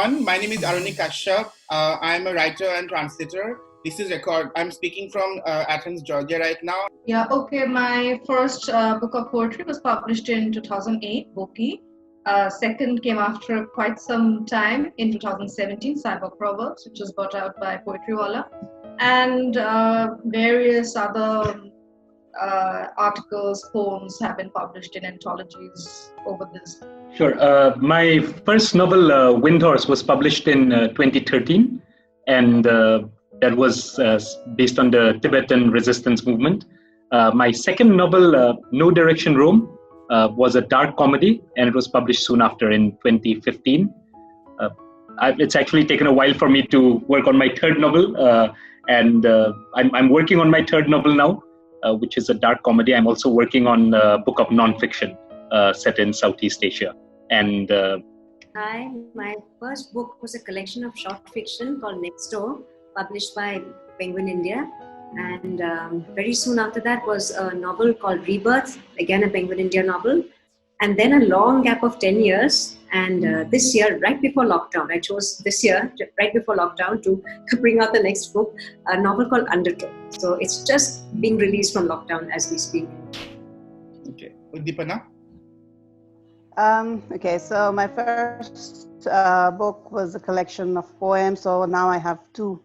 everyone. My name is Aruni Kashyap. I'm a writer and translator. This is record. I'm speaking from Athens, Georgia right now. Yeah, okay. My first book of poetry was published in 2008, Boki. Second came after quite some time in 2017, Cyber Proverbs, which was brought out by Poetry Wala. And various other articles, poems have been published in anthologies over this. Sure. My first novel, Windhorse, was published in 2013, and that was based on the Tibetan resistance movement. My second novel, No Direction Rome, was a dark comedy, and it was published soon after in 2015. It's actually taken a while for me to work on my third novel, and I'm working on my third novel now, which is a dark comedy. I'm also working on a book of nonfiction set in Southeast Asia. And Hi, my first book was a collection of short fiction called Next Door, published by Penguin India. And very soon after that was a novel called Rebirth, again a Penguin India novel. And then a long gap of 10 years. And this year, right before lockdown, I chose this year, right before lockdown, to bring out the next book, a novel called Undertow. So it's just being released from lockdown as we speak. Okay, Uddipana? Okay, so my first book was a collection of poems. So now I have two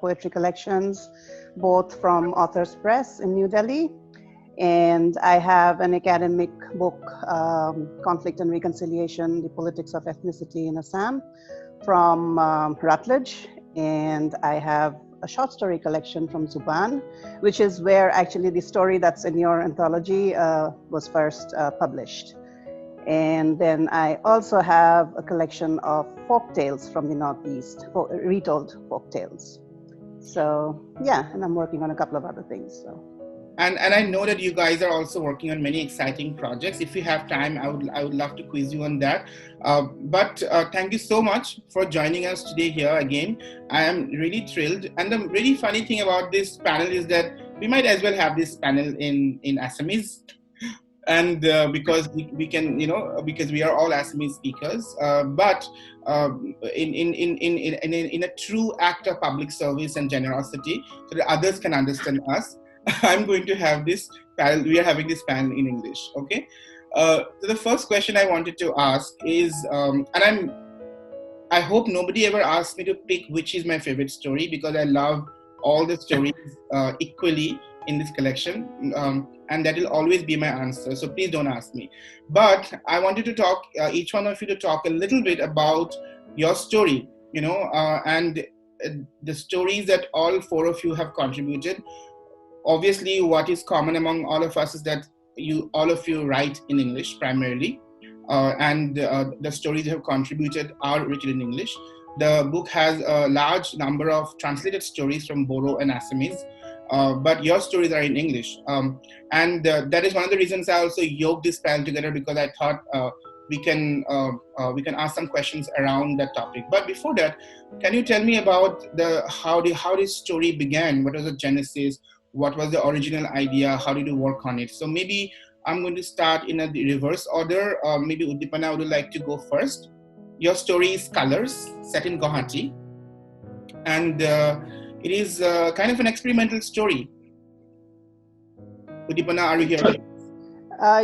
poetry collections, both from Authors Press in New Delhi. And I have an academic book, Conflict and Reconciliation, The Politics of Ethnicity in Assam, from Routledge. And I have a short story collection from Zuban, which is where actually the story that's in your anthology was first published. And then I also have a collection of folk tales from the Northeast, retold folk tales. So yeah, and I'm working on a couple of other things. So. And I know that you guys are also working on many exciting projects. If you have time, I would love to quiz you on that. But thank you so much for joining us today here again. I am really thrilled. And the really funny thing about this panel is that we might as well have this panel in Assamese. And because we can, because we are all Assamese speakers, but in a true act of public service and generosity, so that others can understand us, I'm going to have this panel. We are having this panel in English. Okay. So the first question I wanted to ask is, I hope nobody ever asks me to pick which is my favorite story, because I love all the stories equally in this collection, and that will always be my answer. So please don't ask me. But I wanted to talk, each one of you to talk a little bit about your story, and the stories that all four of you have contributed. Obviously, what is common among all of us is that all of you write in English primarily, and the stories you have contributed are written in English. The book has a large number of translated stories from Baruah and Assamese, but your stories are in English. And that is one of the reasons I also yoked this panel together, because I thought we can ask some questions around that topic. But before that, can you tell me about how this story began? What was the genesis? What was the original idea? How did you work on it? So maybe I'm going to start in a reverse order. Maybe Uddipana would like to go first. Your story is Colors, set in Guwahati. And it is kind of an experimental story. Uddipana, are you here?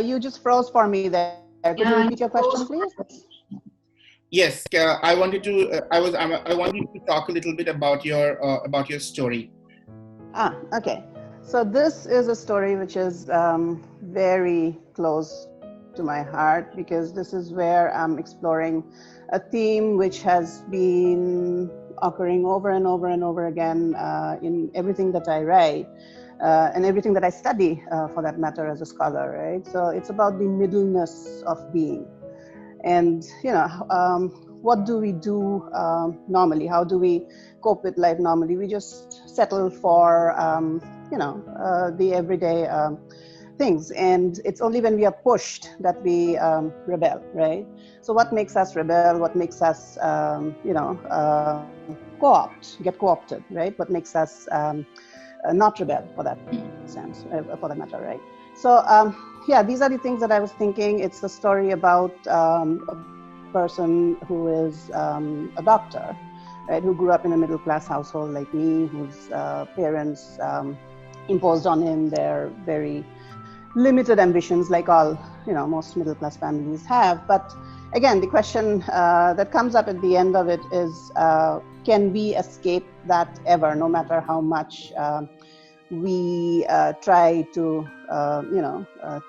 You just froze for me there. Could you repeat your question, please? Yes, I wanted to talk a little bit about your story. Okay. So this is a story which is very close to my heart, because this is where I'm exploring a theme which has been occurring over and over and over again in everything that I write and everything that I study, for that matter, as a scholar, right? So it's about the middleness of being. And, what do we do normally? How do we cope with life normally? We just settle for, the everyday things. And it's only when we are pushed that we rebel, right? So what makes us rebel? What makes us, get co-opted, right? What makes us not rebel, for that sense, for that matter, right? So, these are the things that I was thinking. It's a story about person who is a doctor, right, who grew up in a middle-class household like me, whose parents imposed on him their very limited ambitions, like all, most middle-class families have. But again, the question that comes up at the end of it is, can we escape that ever, no matter how much we try to,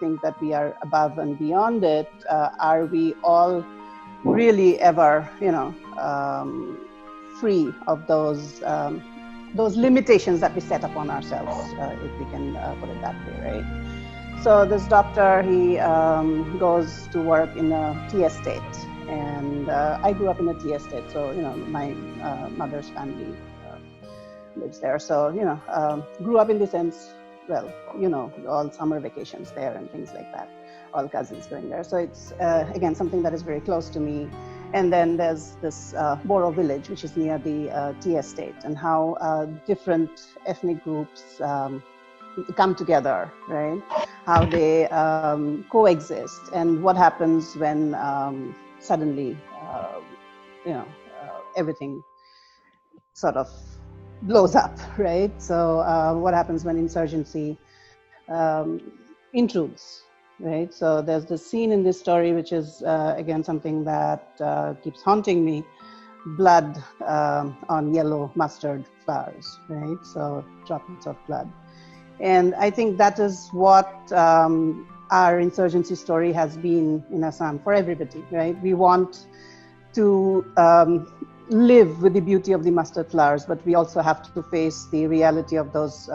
think that we are above and beyond it? Are we all really ever, free of those limitations that we set upon ourselves, if we can put it that way, right? So this doctor, he goes to work in a tea estate, and I grew up in a tea estate, so my mother's family lives there. So grew up in the sense, well, all summer vacations there and things like that, all cousins going there. So it's again something that is very close to me. And then there's this Baruah village, which is near the tea estate, and how different ethnic groups come together, right? How they coexist, and what happens when suddenly, everything sort of blows up, right? So what happens when insurgency intrudes, right? So there's this scene in this story, which is again something that keeps haunting me: blood on yellow mustard flowers, right? So droplets of blood. And I think that is what our insurgency story has been in Assam for everybody, right? We want to live with the beauty of the mustard flowers, but we also have to face the reality of those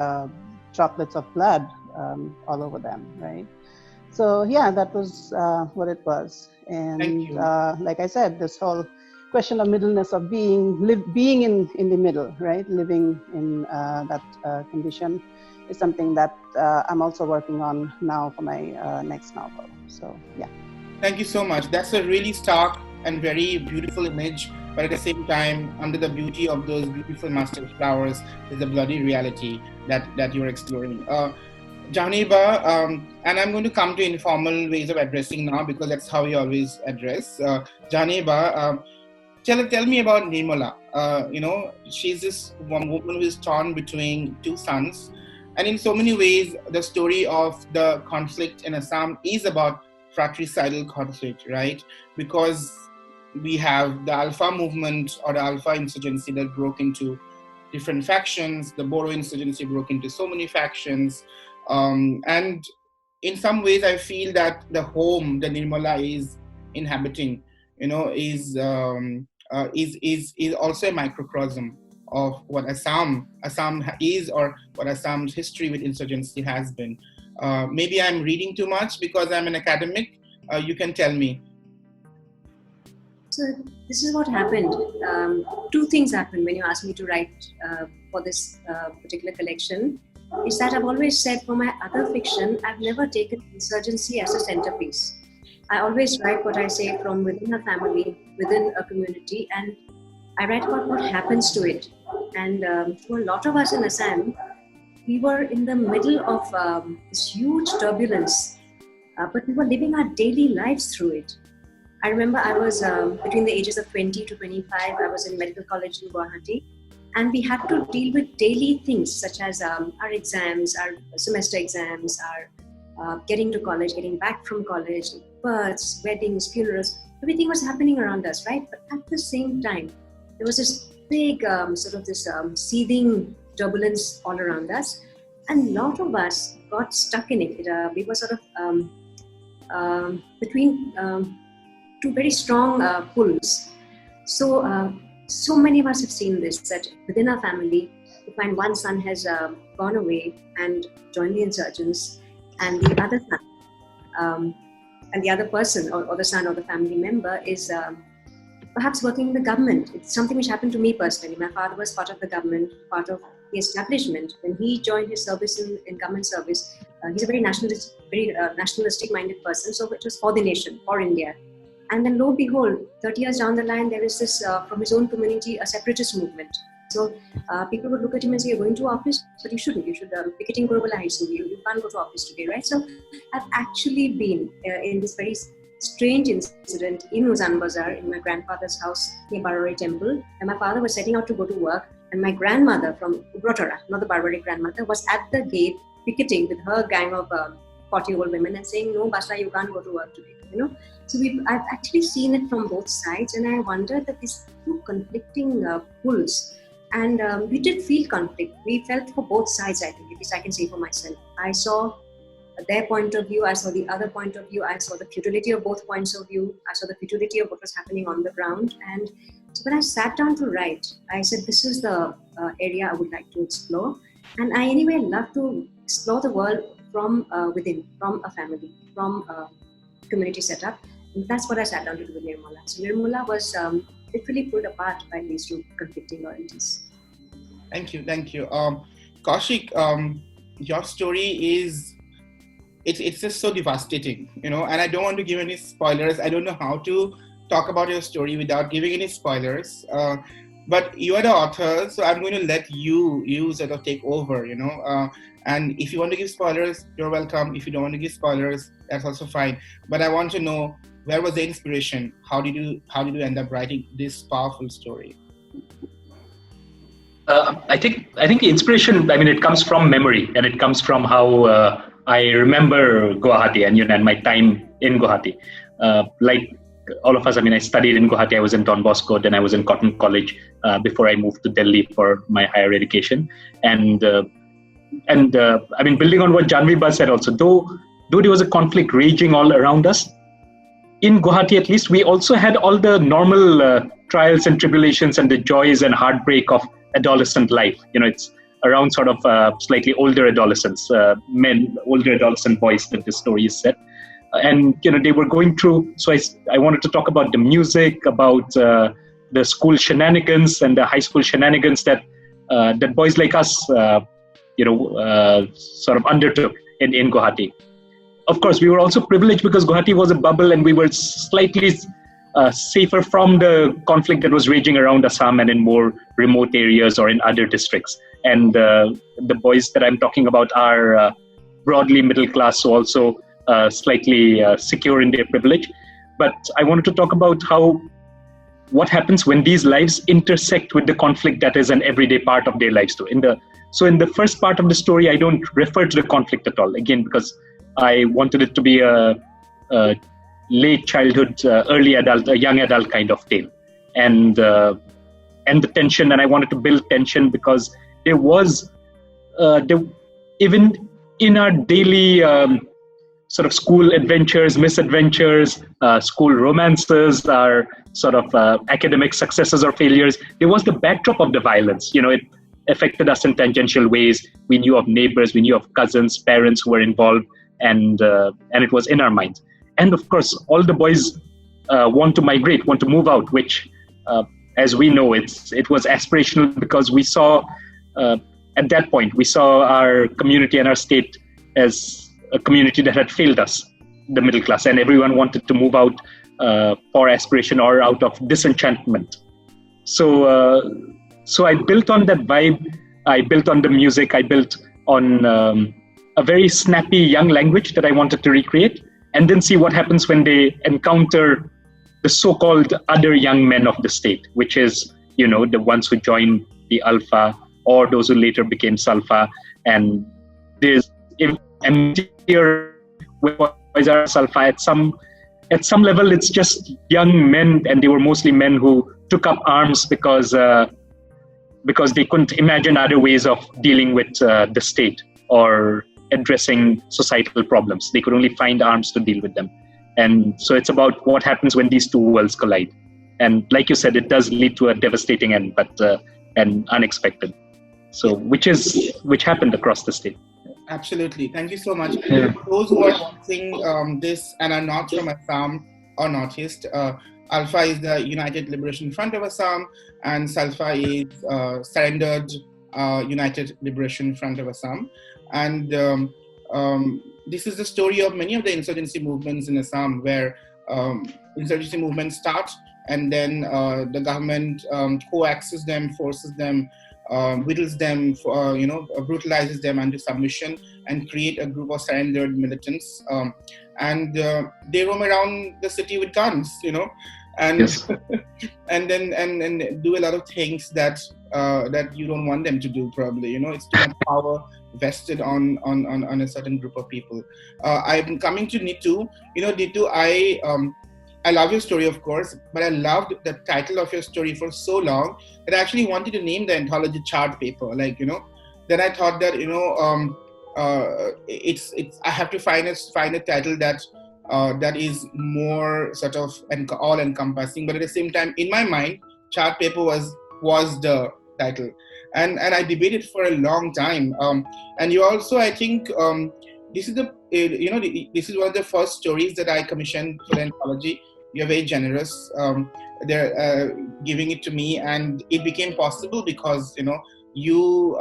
droplets of blood all over them, right? So yeah, that was what it was. And like I said, this whole question of middleness, of being in the middle, right? Living in that condition is something that I'm also working on now for my next novel. So yeah. Thank you so much. That's a really stark and very beautiful image, but at the same time, under the beauty of those beautiful mustard flowers is a bloody reality that you're exploring. Jahnavi, and I'm going to come to informal ways of addressing now, because that's how we always address. Jahnavi, tell me about Nirmala. She's this one woman who is torn between two sons. And in so many ways, the story of the conflict in Assam is about fratricidal conflict, right? Because we have the Alpha movement or the Alpha insurgency that broke into different factions. The Baruah insurgency broke into so many factions. And in some ways, I feel that the home that Nirmala is inhabiting, is also a microcosm of what Assam is, or what Assam's history with insurgency has been. Maybe I'm reading too much because I'm an academic. You can tell me. So this is what happened. Two things happened when you asked me to write for this particular collection. Is that I've always said for my other fiction, I've never taken insurgency as a centerpiece. I always write what I say from within a family, within a community, and I write about what happens to it. And for a lot of us in Assam, we were in the middle of this huge turbulence, but we were living our daily lives through it. I remember I was between the ages of 20 to 25, I was in medical college in Guwahati, and we had to deal with daily things such as our exams, our semester exams, our getting to college, getting back from college, births, weddings, funerals. Everything was happening around us, right? But at the same time, there was this big seething turbulence all around us, and a lot of us got stuck in it. We were sort of between two very strong pulls. So many of us have seen this, that within our family, you find one son has gone away and joined the insurgents, and the other son, and the other person, or the son or the family member, is perhaps working in the government. It's something which happened to me personally. My father was part of the government, part of the establishment. When he joined his service in government service, he's a very nationalistic-minded person, so it was for the nation, for India. And then lo and behold, 30 years down the line, there is this, from his own community, a separatist movement. So people would look at him and say, you're going to office, but you shouldn't. You should picketing Kurubala High School. You can't go to office today, right? So I've actually been in this very strange incident in Uzan Bazaar in my grandfather's house near Baruah temple. And my father was setting out to go to work, and my grandmother from Ubrotara, not the Barbary grandmother, was at the gate picketing with her gang of 40-year-old women and saying, "No, Basra, you can't go to work today." So I've actually seen it from both sides, and I wondered that these two conflicting pulls, and we did feel conflict. We felt for both sides, I think, at least I can say for myself. I saw their point of view, I saw the other point of view, I saw the futility of both points of view, I saw the futility of what was happening on the ground. And so when I sat down to write, I said, this is the area I would like to explore. And I anyway love to explore the world from within, from a family, from a community setup. And that's what I sat down to do with Nirmala. So Nirmala was literally pulled apart by these two conflicting loyalties. Thank you. Kaushik, your story is, it's just so devastating, and I don't want to give any spoilers. I don't know how to talk about your story without giving any spoilers. But you are the author, so I'm going to let you sort of take over, and if you want to give spoilers, you're welcome. If you don't want to give spoilers, that's also fine. But I want to know, where was the inspiration? How did you end up writing this powerful story? I think the inspiration, it comes from memory, and it comes from how I remember Guwahati and my time in Guwahati. Like all of us, I studied in Guwahati. I was in Don Bosco, then I was in Cotton College before I moved to Delhi for my higher education. And building on what Jahnavi said also, though there was a conflict raging all around us, in Guwahati at least, we also had all the normal trials and tribulations and the joys and heartbreak of adolescent life. It's around sort of slightly older adolescents, older adolescent boys that the story is set. And, they were going through, so I wanted to talk about the music, about the school shenanigans and the high school shenanigans that boys like us, sort of undertook in Guwahati. Of course, we were also privileged because Guwahati was a bubble and we were slightly safer from the conflict that was raging around Assam and in more remote areas or in other districts. And the boys that I'm talking about are broadly middle class, so also slightly secure in their privilege. But I wanted to talk about what happens when these lives intersect with the conflict that is an everyday part of their lives too. So in the first part of the story, I don't refer to the conflict at all, again, because I wanted it to be a late childhood, early adult, a young adult kind of tale. And the tension, and I wanted to build tension because there was, even in our daily sort of school adventures, misadventures, school romances, our sort of academic successes or failures, there was the backdrop of the violence. It affected us in tangential ways. We knew of neighbors, we knew of cousins, parents who were involved, and it was in our minds. And of course, all the boys want to migrate, want to move out, which, as we know, it was aspirational because we saw, at that point, we saw our community and our state as a community that had failed us, the middle class, and everyone wanted to move out for aspiration or out of disenchantment. So I built on that vibe. I built on the music. I built on a very snappy young language that I wanted to recreate, and then see what happens when they encounter the so-called other young men of the state, which is, the ones who joined the Alpha or those who later became Salfa. And there's here with boys are Salfa, at some level, it's just young men, and they were mostly men who took up arms because they couldn't imagine other ways of dealing with the state or addressing societal problems. They could only find arms to deal with them. And so it's about what happens when these two worlds collide. And like you said, it does lead to a devastating end, but and unexpected. So which happened across the state. Absolutely. Thank you so much. Yeah. For those who are watching this and are not from Assam or Northeast, Alpha is the United Liberation Front of Assam, and Salfa is Surrendered United Liberation Front of Assam. And this is the story of many of the insurgency movements in Assam, where insurgency movements start and then the government coaxes them, forces them whittles them, brutalizes them into submission and create a group of surrendered militants. And they roam around the city with guns, and Yes. and then do a lot of things that you don't want them to do. Probably, it's too much power vested on a certain group of people. I'm coming to Nitoo. Nitoo, I love your story, of course, but I loved the title of your story for so long that I actually wanted to name the anthology Chart Paper. Then I thought that it's I have to find a title that is more sort of all encompassing, but at the same time, in my mind, Chart Paper was the title, and I debated for a long time. And you also, I think, this is this is one of the first stories that I commissioned for the anthology. You're very generous. They're giving it to me, and it became possible because you,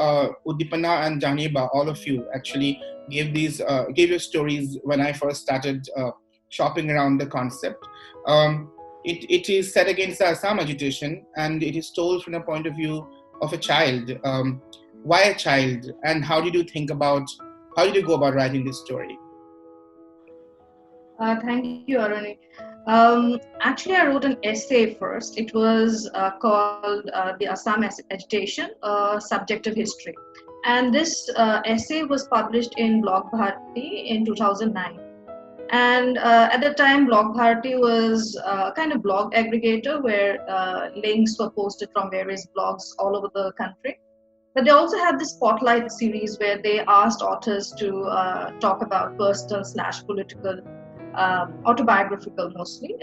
Uddipana and Jahnavi, all of you actually gave your stories when I first started shopping around the concept. It is set against the Assam agitation, and it is told from the point of view of a child. Why a child, and how did you go about writing this story? Thank you, Aruni. Actually, I wrote an essay first. It was called The Assam Agitation, Subjective History. And this essay was published in Blog Bharati in 2009. And at the time, Blog Bharati was a kind of blog aggregator where links were posted from various blogs all over the country. But they also had this spotlight series where they asked authors to talk about personal/political, autobiographical mostly,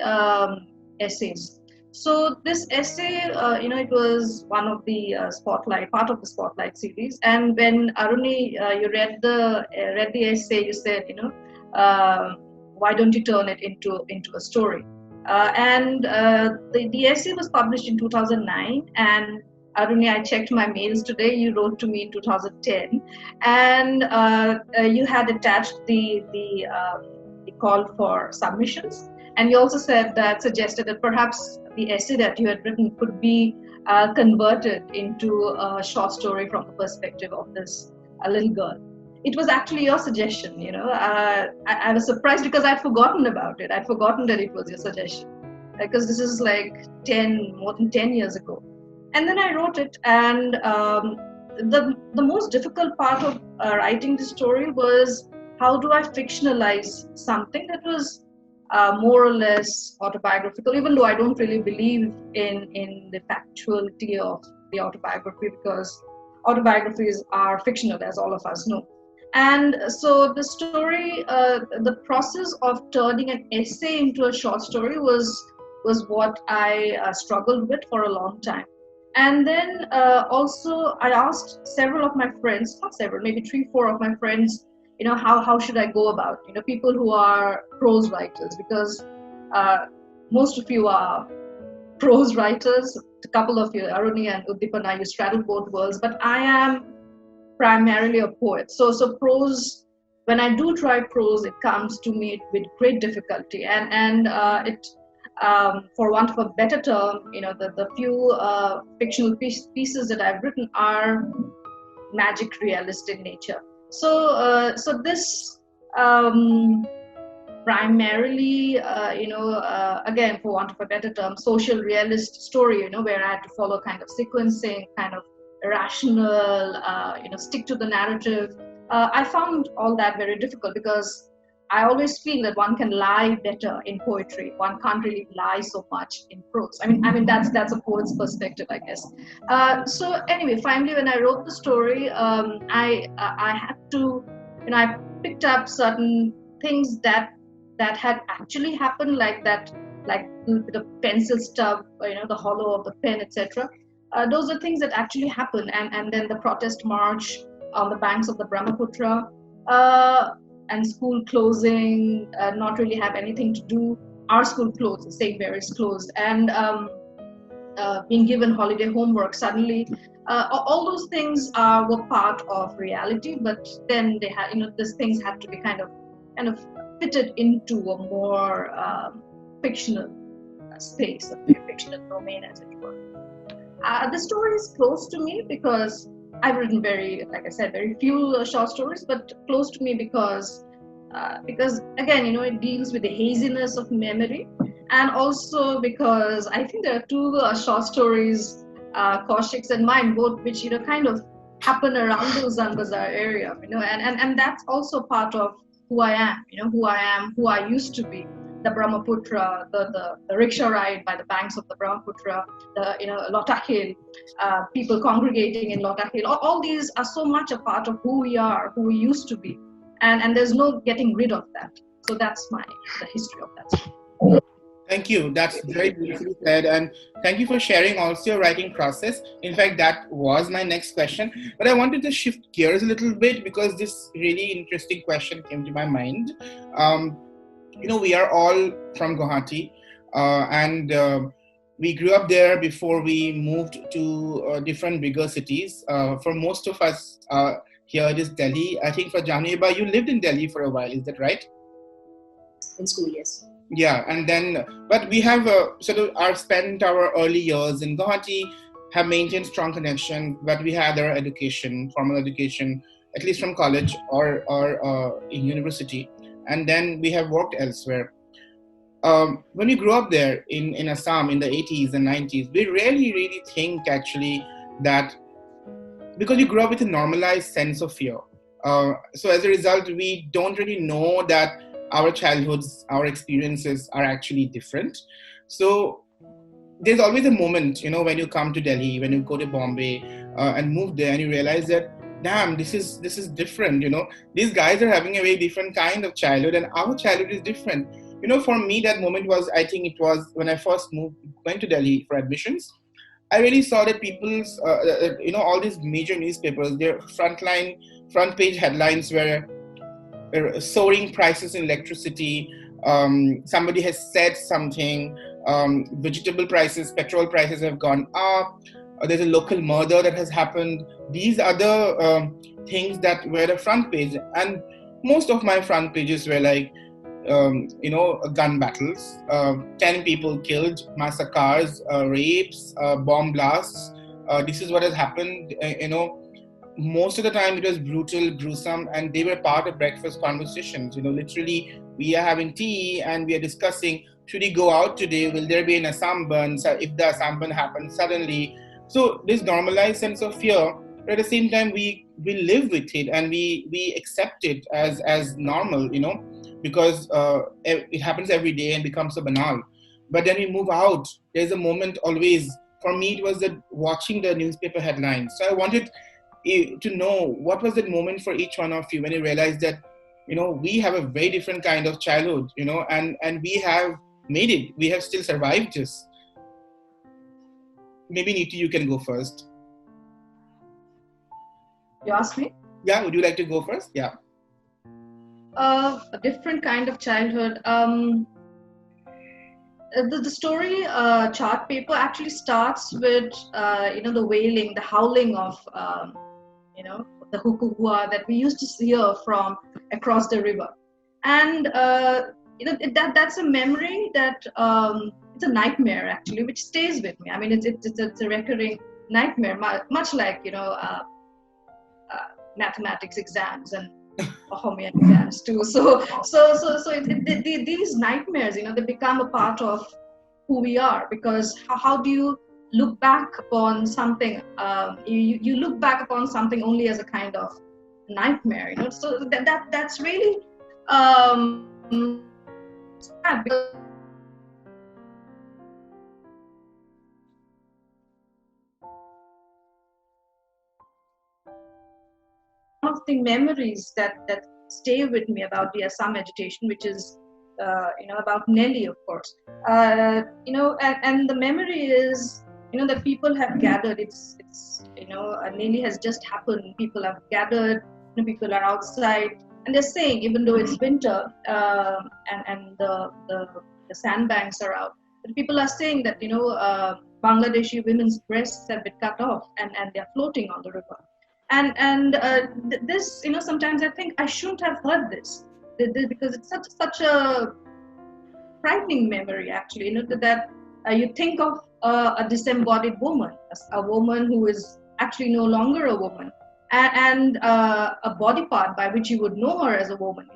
essays. So this essay, it was one of the part of the spotlight series. And when Aruni, you read the essay, you said, why don't you turn it into a story? The essay was published in 2009, and Aruni, I checked my mails today. You wrote to me in 2010, and you had attached the call for submissions, and you also suggested that perhaps the essay that you had written could be converted into a short story from the perspective of this little girl. It was actually your suggestion, I was surprised because I'd forgotten about it. I'd forgotten that it was your suggestion, because this is like more than 10 years ago. And then I wrote it, and the most difficult part of writing the story was, how do I fictionalize something that was more or less autobiographical, even though I don't really believe in the factuality of the autobiography, because autobiographies are fictional, as all of us know. And so the story, the process of turning an essay into a short story was what I struggled with for a long time. And then also I asked several of my friends, not several, maybe 3-4 of my friends, how should I go about, people who are prose writers, because most of you are prose writers. A couple of you, Aruni and Uddipana, you straddle both worlds, but I am primarily a poet. So prose, when I do try prose, it comes to me with great difficulty, and it, for want of a better term, the few fictional pieces that I've written are magic realist in nature. So this primarily, again, for want of a better term, social realist story, where I had to follow kind of sequencing, kind of rational, stick to the narrative. I found all that very difficult, because I always feel that one can lie better in poetry. One can't really lie so much in prose. I mean that's a poet's perspective, I guess. So anyway, finally, when I wrote the story, I had to, I picked up certain things that had actually happened, like the pencil stub, the hollow of the pen, etc. Those are things that actually happened, and then the protest march on the banks of the Brahmaputra. And school closing, not really have anything to do. Our school closed, St. Mary's closed, and being given holiday homework suddenly. All those things were part of reality, but then they had, these things had to be kind of fitted into a more fictional space, a fictional domain, as it were. The story is close to me because I've written like I said, very few short stories, but close to me because again, it deals with the haziness of memory, and also because I think there are two short stories, Kaushik's and mine, both which kind of happen around the Uzan Bazaar area, and that's also part of who I am, who I used to be. The Brahmaputra, the rickshaw ride by the banks of the Brahmaputra, the Lota Hill, people congregating in Lota Hill. All these are so much a part of who we are, who we used to be, and there's no getting rid of that. So that's the history of that. Thank you. That's very beautifully said, and thank you for sharing also your writing process. In fact, that was my next question, but I wanted to shift gears a little bit because this really interesting question came to my mind. We are all from Guwahati, and we grew up there before we moved to different bigger cities. For most of us here, it is Delhi. I think for Jahnavi, you lived in Delhi for a while. Is that right? In school, yes. Yeah, and then, but we have spent our early years in Guwahati, have maintained strong connection, but we had our education, formal education, at least from college or in university. And then we have worked elsewhere. When we grew up there in Assam in the 80s and 90s, we really think actually that because we grew up with a normalized sense of fear. So as a result, we don't really know that our childhoods, our experiences are actually different. So there's always a moment, when you come to Delhi, when you go to Bombay and move there and you realize that, damn, this is different, these guys are having a very different kind of childhood and our childhood is different. For me, that moment was, I think it was when I first went to Delhi for admissions. I really saw that people's, all these major newspapers, their front page headlines were soaring prices in electricity. Somebody has said something, vegetable prices, petrol prices have gone up. There's a local murder that has happened. These are the things that were the front page. And most of my front pages were like, gun battles, 10 people killed, massacres, rapes, bomb blasts. This is what has happened. Most of the time it was brutal, gruesome, and they were part of breakfast conversations. Literally, we are having tea and we are discussing, should we go out today? Will there be an Assam burn? So if the Assam burn happens suddenly. So this normalized sense of fear, but at the same time, we live with it and we accept it as normal, because it happens every day and becomes so banal. But then we move out. There's a moment always, for me, it was watching the newspaper headlines. So I wanted to know what was that moment for each one of you when you realized that, we have a very different kind of childhood, and we have made it. We have still survived this. Maybe Nitoo, you can go first. You asked me? Yeah, would you like to go first? Yeah. A different kind of childhood. The story chart paper actually starts with the wailing, the howling of the hukukua that we used to hear from across the river, and that's a memory that it's a nightmare actually, which stays with me. I mean, it's a recurring nightmare, much like mathematics exams and homeopathy exams too. So these nightmares, they become a part of who we are, because how do you look back upon something? You look back upon something only as a kind of nightmare, So that's really sad, because one of the memories that stay with me about the Assam agitation, which is about Nelly, of course. And the memory is that people have gathered. It's Nelly has just happened. People have gathered. People are outside, and they're saying, even though it's winter and the sandbanks are out, but people are saying that Bangladeshi women's breasts have been cut off and they're floating on the river. And this, sometimes I think I shouldn't have heard this because it's such a frightening memory, actually. That you think of a disembodied woman, a woman who is actually no longer a woman, and a body part by which you would know her as a woman,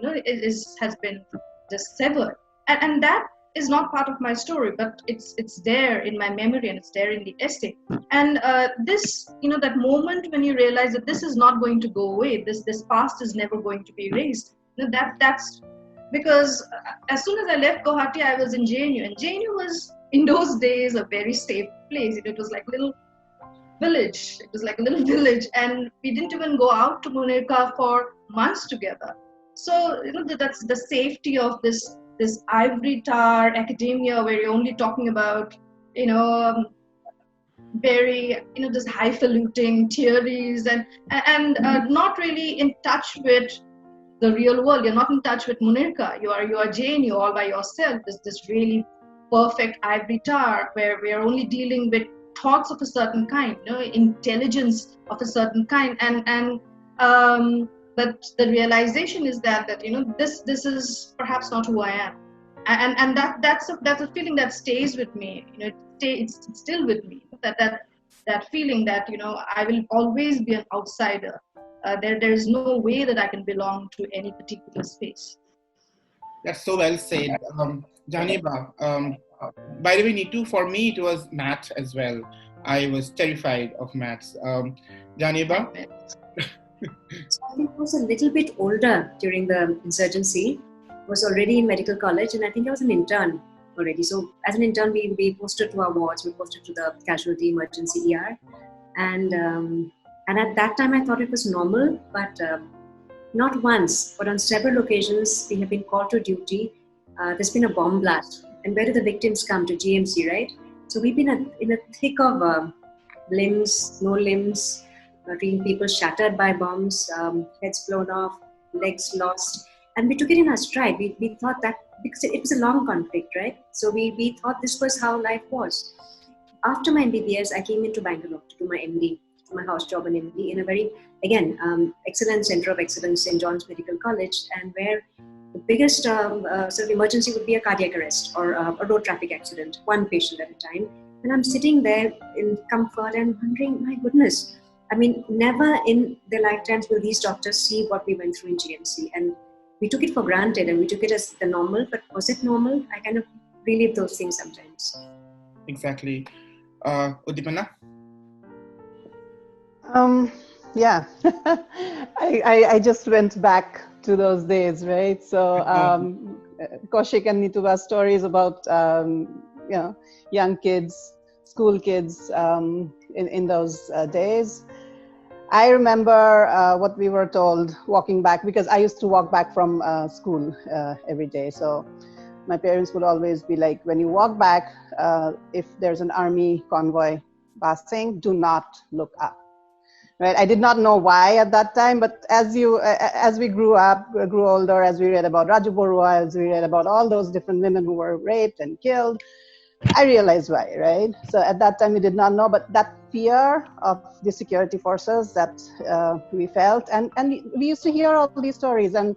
has been just severed, and that is not part of my story, but it's there in my memory and it's there in the essay. And this, that moment when you realize that this is not going to go away, this past is never going to be erased. That's because as soon as I left Guwahati, I was in JNU, and JNU was in those days a very safe place. It was like a little village. It was like a little village, and we didn't even go out to Munirka for months together. So that's the safety of this ivory tower academia, where you're only talking about very just highfalutin theories and not really in touch with the real world. You're not in touch with Munirka. You are JNU all by yourself. This really perfect ivory tower where we are only dealing with thoughts of a certain kind, intelligence of a certain kind, and but the realization is that this is perhaps not who I am, and that's a feeling that stays with me. It's still with me. That feeling that I will always be an outsider. There is no way that I can belong to any particular space. That's so well said, Jahnavi. By the way, Nitoo, for me it was math as well. I was terrified of maths. Jahnavi? So I think I was a little bit older during the insurgency. I was already in medical college, and I think I was an intern already. So as an intern, we posted to our wards, we posted to the casualty emergency ER. And at that time, I thought it was normal, but not once, but on several occasions, we have been called to duty. There's been a bomb blast. And where do the victims come? To GMC, right? So we've been in the thick of limbs, no limbs, people shattered by bombs, heads blown off, legs lost. And we took it in our stride. We thought that, because it was a long conflict, right? So we thought this was how life was. After my MBBS, I came into Bangalore to do my MD, my house job and MD in a very, again, excellent center of excellence, St. John's Medical College, and where the biggest sort of emergency would be a cardiac arrest or a road traffic accident, one patient at a time. And I'm sitting there in comfort and wondering, my goodness, I mean, never in their lifetimes will these doctors see what we went through in GMC. And we took it for granted and we took it as the normal, but was it normal? I kind of relive those things sometimes. Exactly. Uddipana? Yeah, I just went back to those days, right? So Kaushik and Nitoo's stories about young kids, school kids in those days. I remember what we were told walking back, because I used to walk back from school every day. So my parents would always be like, when you walk back, if there's an army convoy passing, do not look up. Right? I did not know why at that time, but as we grew older, as we read about Baruah, as we read about all those different women who were raped and killed, I realized why, right? So at that time we did not know, but that fear of the security forces that we felt, and we used to hear all these stories, and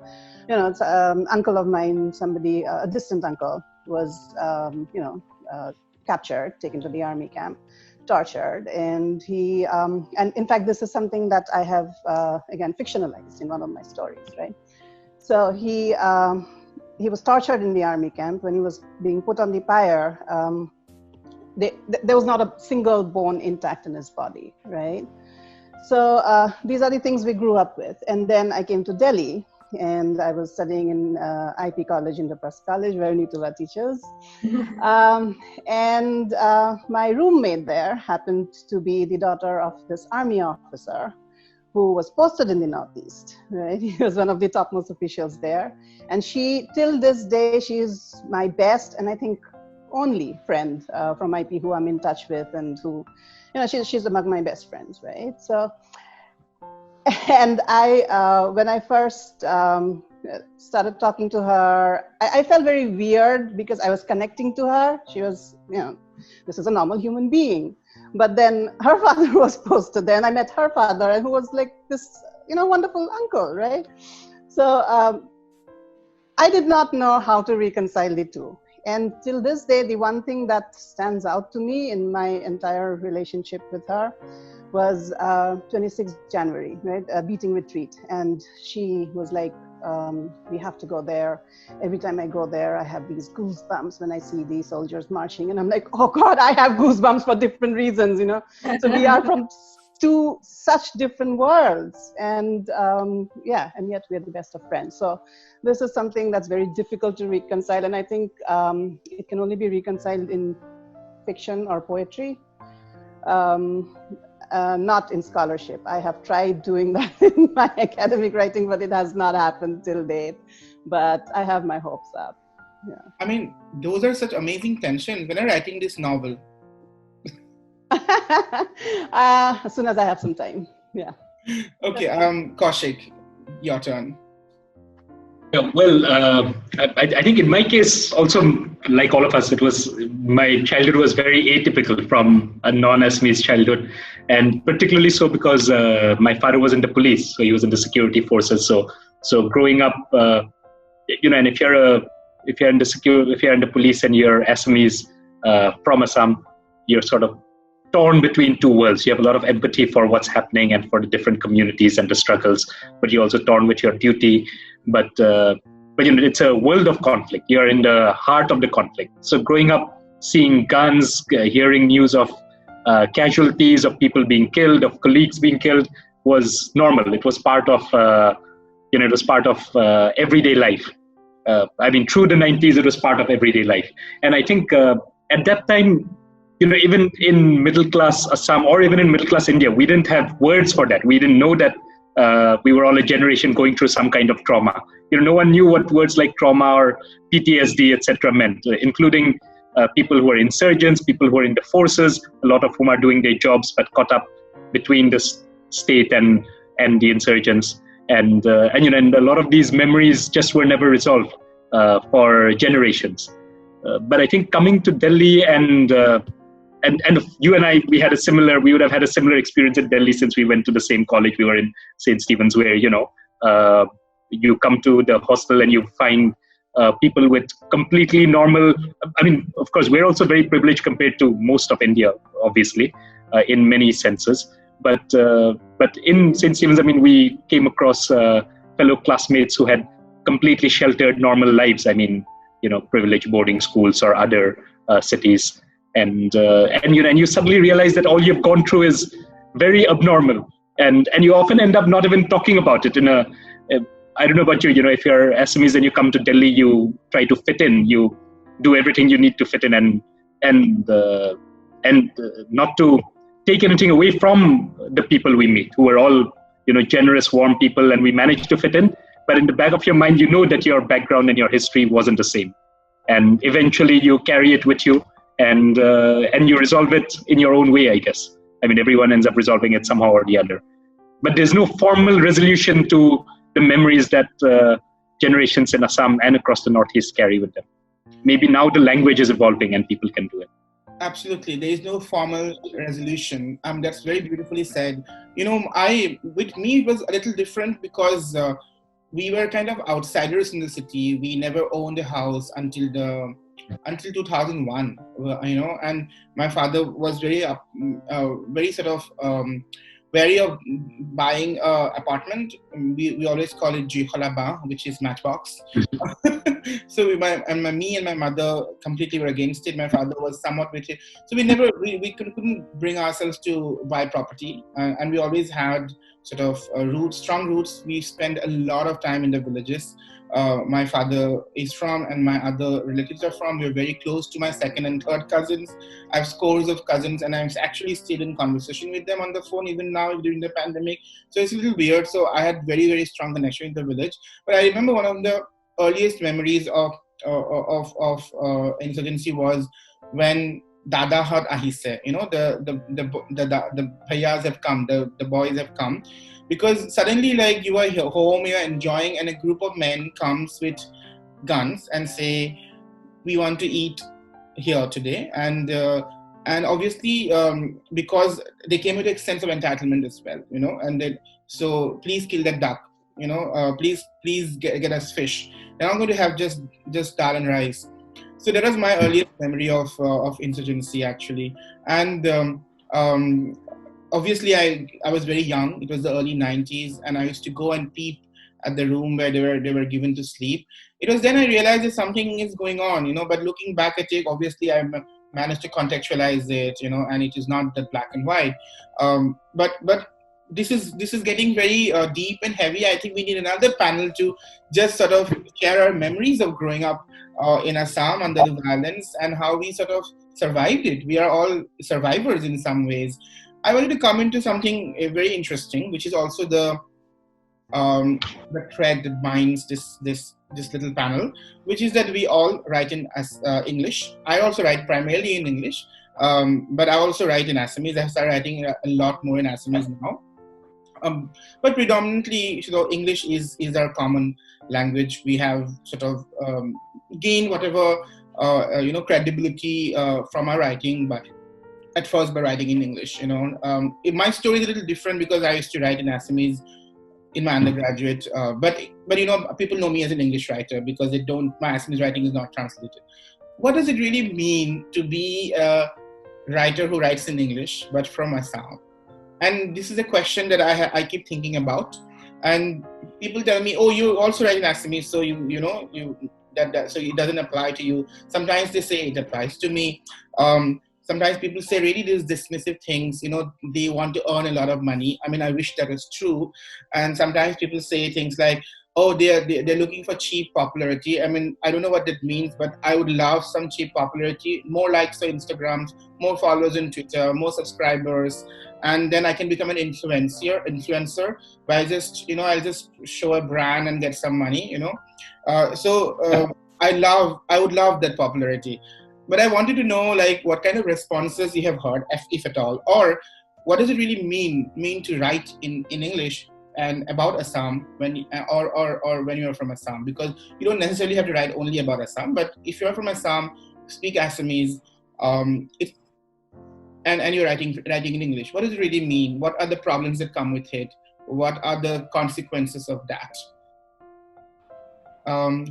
uncle of mine, somebody, a distant uncle, was captured, taken to the army camp, tortured, and he and in fact this is something that I have again fictionalized in one of my stories, right? So he was tortured in the army camp. When he was being put on the pyre, there was not a single bone intact in his body, right? So these are the things we grew up with. And then I came to Delhi, and I was studying in IP College, Indraprastha College, where Nitoo teaches. And my roommate there happened to be the daughter of this army officer who was posted in the Northeast, right? He was one of the topmost officials there. And she, till this day, she's my best and I think only friend from IP who I'm in touch with, and who, she's among my best friends, right? So, and when I first started talking to her, I felt very weird because I was connecting to her. She was, this is a normal human being. But then her father was posted there, and I met her father, who was like this, wonderful uncle, right? So I did not know how to reconcile the two. And till this day, the one thing that stands out to me in my entire relationship with her was 26th January, right? A beating retreat. And she was like, we have to go there. Every time I go there, I have these goosebumps when I see these soldiers marching. And I'm like, oh God, I have goosebumps for different reasons, you know? So we are from two such different worlds. And and yet we're the best of friends. So this is something that's very difficult to reconcile. And I think it can only be reconciled in fiction or poetry. Not in scholarship. I have tried doing that in my academic writing, but it has not happened till date. But I have my hopes up. Yeah. I mean, those are such amazing tensions when I'm writing this novel. As soon as I have some time. Yeah. Okay, Kaushik, your turn. Yeah, well, I think in my case, also like all of us, my childhood was very atypical from a non-Assamese childhood, and particularly so because my father was in the police, so he was in the security forces. So growing up, and if you're in the police and you're Assamese from Assam, you're sort of torn between two worlds. You have a lot of empathy for what's happening and for the different communities and the struggles, but you're also torn with your duty. But it's a world of conflict. You're in the heart of the conflict. So growing up, seeing guns, hearing news of casualties, of people being killed, of colleagues being killed, was normal. It was part of everyday life. Through the 90s, it was part of everyday life. And I think at that time, even in middle class Assam or even in middle class India, we didn't have words for that. We didn't know that we were all a generation going through some kind of trauma. No one knew what words like trauma or PTSD, etc. meant, including people who are insurgents, people who are in the forces, a lot of whom are doing their jobs but caught up between the state and the insurgents. And a lot of these memories just were never resolved for generations. But I think coming to Delhi and you and I, we would have had a similar experience in Delhi since we went to the same college. We were in St. Stephen's, where, you come to the hostel and you find people with completely normal, of course, we're also very privileged compared to most of India, obviously, in many senses. But in St. Stephen's, we came across fellow classmates who had completely sheltered normal lives. Privileged boarding schools or other cities. And you suddenly realize that all you've gone through is very abnormal, and you often end up not even talking about it. I don't know about you, if you're Assamese and you come to Delhi, you try to fit in, you do everything you need to fit in, and not to take anything away from the people we meet, who are all generous, warm people, and we manage to fit in. But in the back of your mind, you know that your background and your history wasn't the same, and eventually you carry it with you. And you resolve it in your own way, I guess. Everyone ends up resolving it somehow or the other. But there's no formal resolution to the memories that generations in Assam and across the Northeast carry with them. Maybe now the language is evolving and people can do it. Absolutely. There is no formal resolution. That's very beautifully said. With me, it was a little different because we were kind of outsiders in the city. We never owned a house until 2001, and my father was very wary of buying an apartment. We always call it Jikhalaba, which is matchbox. So me and my mother completely were against it. My father was somewhat with it. So we couldn't bring ourselves to buy property, and we always had sort of strong roots. We spent a lot of time in the villages. My father is from, and my other relatives are from. We're very close to my second and third cousins. I have scores of cousins, and I'm actually still in conversation with them on the phone, even now during the pandemic. So it's a little weird. So I had very, very strong connection with the village. But I remember one of the earliest memories of insurgency was when Dada heard Ahise. The bhaiyas have come, the boys have come. Because suddenly, you are home, you are enjoying, and a group of men comes with guns and say, "We want to eat here today." And obviously, because they came with a sense of entitlement as well, and so please kill that duck, please get us fish. They're not going to have just dal and rice. So that was my earliest memory of Insurgency, actually. And obviously, I was very young. It was the early 90s, and I used to go and peep at the room where they were given to sleep. It was then I realized that something is going on, but looking back at it, obviously I managed to contextualize it, and it is not that black and white. But this is getting very deep and heavy. I think we need another panel to just sort of share our memories of growing up in Assam under the violence and how we sort of survived it. We are all survivors in some ways. I wanted to come into something very interesting, which is also the thread that binds this little panel, which is that we all write in English. I also write primarily in English, but I also write in Assamese. I started writing a lot more in Assamese now. But predominantly, English is our common language. We have sort of gained whatever credibility from our writing, but at first by writing in English. My story is a little different because I used to write in Assamese in my undergraduate, but people know me as an English writer because my Assamese writing is not translated. What does it really mean to be a writer who writes in English but from Assam? And this is a question that I keep thinking about. And people tell me, "Oh, you also write in Assamese, so so it doesn't apply to you." Sometimes they say it applies to me. Sometimes people say really these dismissive things, they want to earn a lot of money. I mean, I wish that was true. And sometimes people say things like, oh, they're looking for cheap popularity. I mean, I don't know what that means, but I would love some cheap popularity, more likes on Instagram, more followers on Twitter, more subscribers. And then I can become an influencer by just, I'll just show a brand and get some money, I would love that popularity. But I wanted to know, what kind of responses you have heard, if at all, or what does it really mean to write in English and about Assam or when you're from Assam? Because you don't necessarily have to write only about Assam, but if you're from Assam, speak Assamese, and you're writing in English, what does it really mean? What are the problems that come with it? What are the consequences of that?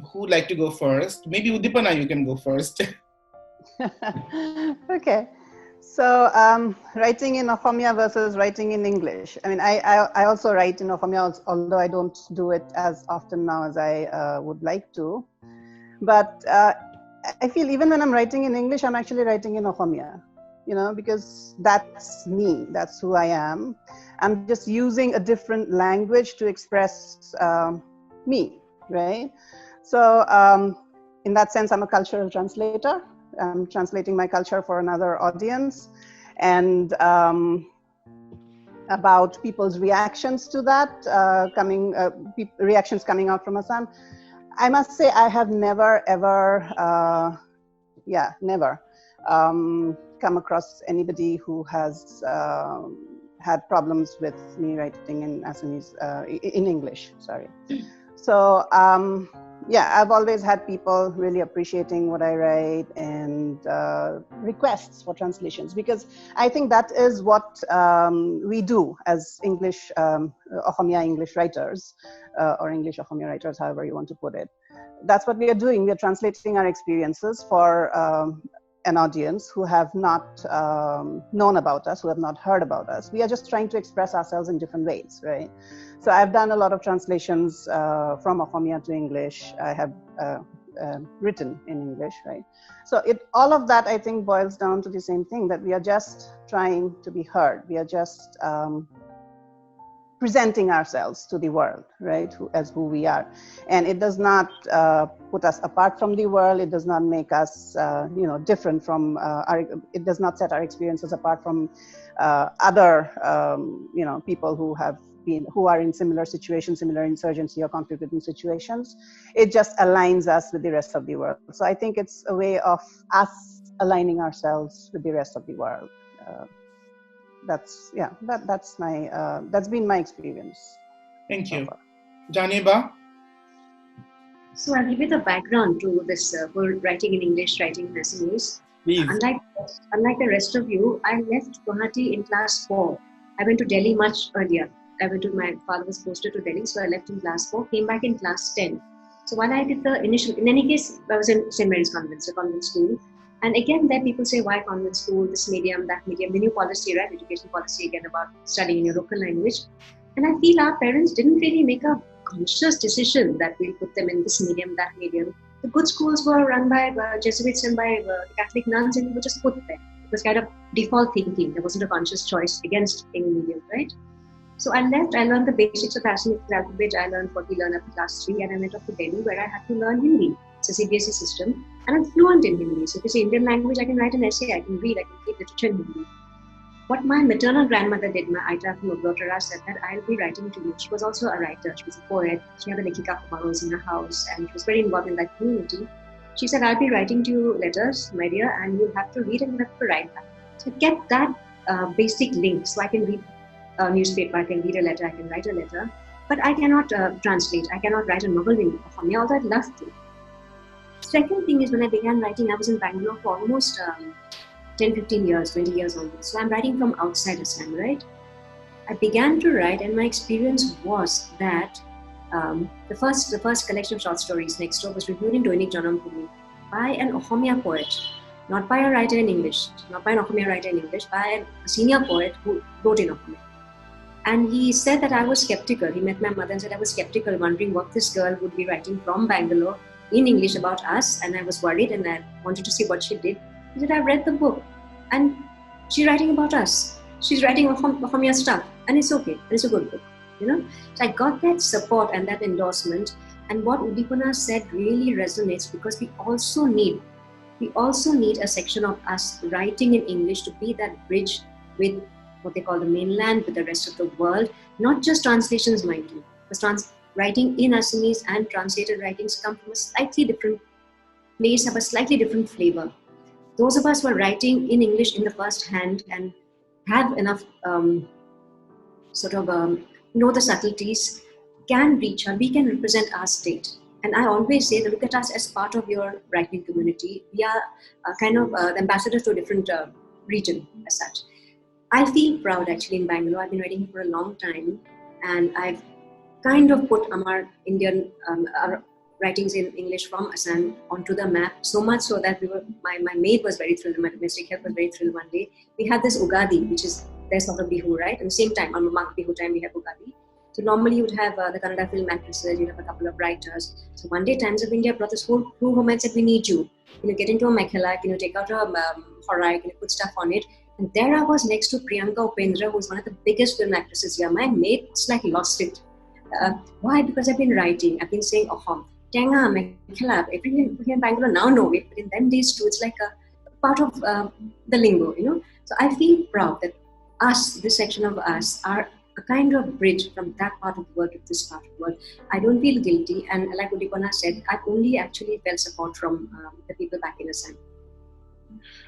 Who would like to go first? Maybe Uddipana, you can go first. Okay, so writing in Assamese versus writing in English. I mean, I also write in Assamese, although I don't do it as often now as I would like to. But I feel even when I'm writing in English, I'm actually writing in Assamese, because that's me, that's who I am. I'm just using a different language to express me, right? So in that sense, I'm a cultural translator. I'm translating my culture for another audience, and about people's reactions to that, reactions coming out from Assam. I must say I have never ever, come across anybody who has had problems with me writing in Assamese, in English. Sorry. So. I've always had people really appreciating what I write and requests for translations, because I think that is what we do as English, Assamese English writers, or English Assamese writers, however you want to put it. That's what we are doing. We are translating our experiences for an audience who have not known about us, who have not heard about us. We are just trying to express ourselves in different ways, right? So I've done a lot of translations from Assamese to English. I have written in English, right? So all of that, I think, boils down to the same thing, that we are just trying to be heard. We are just presenting ourselves to the world, right, as who we are. And it does not put us apart from the world. It does not make us, different from it does not set our experiences apart from other, people who are in similar situations, similar insurgency or conflict-ridden situations. It just aligns us with the rest of the world. So I think it's a way of us aligning ourselves with the rest of the world. That's been my experience. Thank you. Jahnavi? So I'll give you the background to this whole writing in English, writing in Assamese. Please. Unlike the rest of you, I left Guwahati in class 4. I went to Delhi much earlier. My father was posted to Delhi, so I left in class 4, came back in class 10. So while I did the initial, in any case, I was in St. Mary's Convent, so convent school. And again, there people say, why convent school, this medium, that medium, the new policy, right? Education policy again about studying in your local language. And I feel our parents didn't really make a conscious decision that we'll put them in this medium, that medium. The good schools were run by Jesuits and by Catholic nuns, and we were just put there. It was kind of default thinking. There wasn't a conscious choice against any medium, right? So I left, I learned the basics of Assamese alphabet, I learned what we learn up to class 3, and I went off to Delhi where I had to learn Hindi. It's a CBSE system, and I'm fluent in Hindi. So if it's Indian language, I can write an essay, I can read, I can keep literature in Hindi. What my maternal grandmother did, my Aita from Uddipana, said that I'll be writing to you. She was also a writer, she was a poet, she had a Lekika Kumaros in her house, and she was very involved in that community. She said, I'll be writing to you letters, my dear, and you'll have to read and you have to write that. So get that basic link, so I can read a newspaper, I can read a letter, I can write a letter, but I cannot translate, I cannot write a novel in Assamese, although I'd love to. Second thing is when I began writing, I was in Bangalore for almost 10, 15 years, 20 years almost. So I'm writing from outside Assam, right? I began to write and my experience was that the first collection of short stories, Next Door, was reviewed in Doinik Janampumi by an Assamese poet, not by a writer in English, not by an Assamese writer in English, by a senior poet who wrote in Assamese. And he said that I was skeptical. He met my mother and said I was skeptical, wondering what this girl would be writing from Bangalore in English about us. And I was worried and I wanted to see what she did. He said, I've read the book and she's writing about us. She's writing Assamese stuff and it's okay. It's a good book, you know. So I got that support and that endorsement. And what Uddipana said really resonates because we also need a section of us writing in English to be that bridge with what they call the mainland, with the rest of the world. Not just translations, mind you, because writing in Assamese and translated writings come from a slightly different place, have a slightly different flavor. Those of us who are writing in English in the first hand and have enough know the subtleties, can reach her, we can represent our state. And I always say that look at us as part of your writing community. We are kind of the ambassadors to a different region as such. I feel proud actually in Bangalore. I've been writing for a long time and I've kind of put our Indian writings in English from Assam onto the map, so much so that my maid was very thrilled, my domestic help was very thrilled one day. We had this Ugadi, which is their sort of Bihu, right? At the same time, on Mag Bihu time, we have Ugadi. So normally you would have the Kannada film actresses, you'd have a couple of writers. So one day Times of India brought this whole crew home and said, we need you. Get into a mekhela, take out a horai, put stuff on it. And there I was next to Priyanka Upendra, who's one of the biggest film actresses here. My mate, it's like lost it. Why? Because I've been writing, I've been saying Ahom, Tenga, mekhela, everything here in Bangalore now know it, but in them days too, it's like a part of the lingo, you know. So I feel proud that us, this section of us, are a kind of bridge from that part of the world to this part of the world. I don't feel guilty, and like Uddipana said, I've only actually felt support from the people back in Assam.